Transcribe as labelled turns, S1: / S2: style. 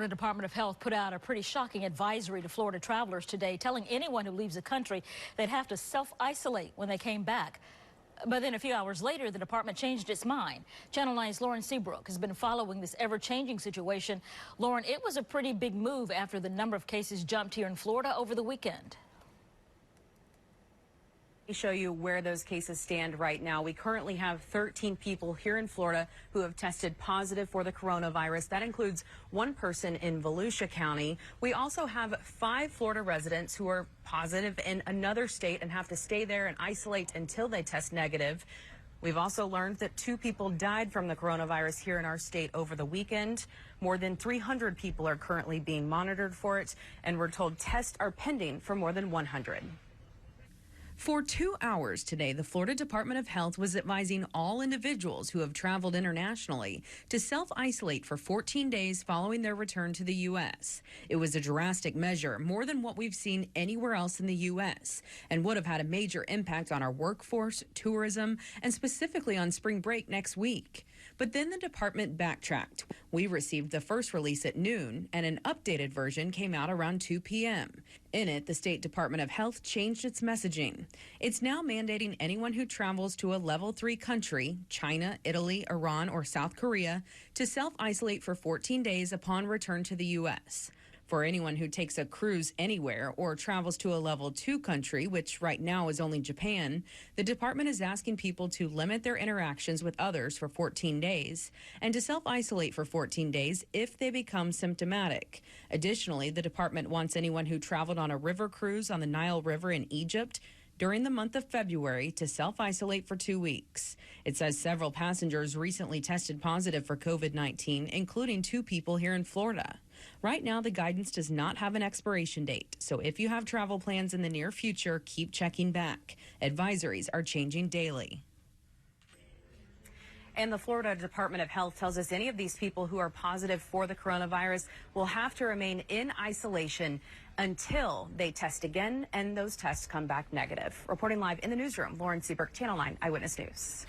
S1: Florida Department of Health put out a pretty shocking advisory to Florida travelers today, telling anyone who leaves the country they'd have to self-isolate when they came back. But then a few hours later, the department changed its mind. Channel 9's Lauren Seabrook has been following this ever-changing situation. Lauren, it was a pretty big move after the number of cases jumped here in Florida over the weekend.
S2: Show you where those cases stand right now. We currently have 13 people here in Florida who have tested positive for the coronavirus. That includes one person in Volusia County. We also have 5 Florida residents who are positive in another state and have to stay there and isolate until they test negative. We've also learned that 2 people died from the coronavirus here in our state over the weekend. More than 300 people are currently being monitored for it, and we're told tests are pending for more than 100.
S3: For 2 hours today, the Florida Department of Health was advising all individuals who have traveled internationally to self-isolate for 14 days following their return to the U.S. It was a drastic measure, more than what we've seen anywhere else in the U.S., and would have had a major impact on our workforce, tourism, and specifically on spring break next week. But then the department backtracked. We received the first release at noon, and an updated version came out around 2 p.m. In it, the State Department of Health changed its messaging. It's now mandating anyone who travels to a level 3 country, China, Italy, Iran, or South Korea, to self-isolate for 14 days upon return to the U.S. For anyone who takes a cruise anywhere or travels to a level 2 country, which right now is only Japan, the department is asking people to limit their interactions with others for 14 days and to self-isolate for 14 days if they become symptomatic. Additionally, the department wants anyone who traveled on a river cruise on the Nile River in Egypt during the month of February to self-isolate for 2 weeks. It says several passengers recently tested positive for COVID-19, including 2 people here in Florida. Right now, the guidance does not have an expiration date, so if you have travel plans in the near future, keep checking back. Advisories are changing daily.
S2: And the Florida Department of Health tells us any of these people who are positive for the coronavirus will have to remain in isolation until they test again and those tests come back negative. Reporting live in the newsroom, Lauren Seabrook, Channel 9 Eyewitness News.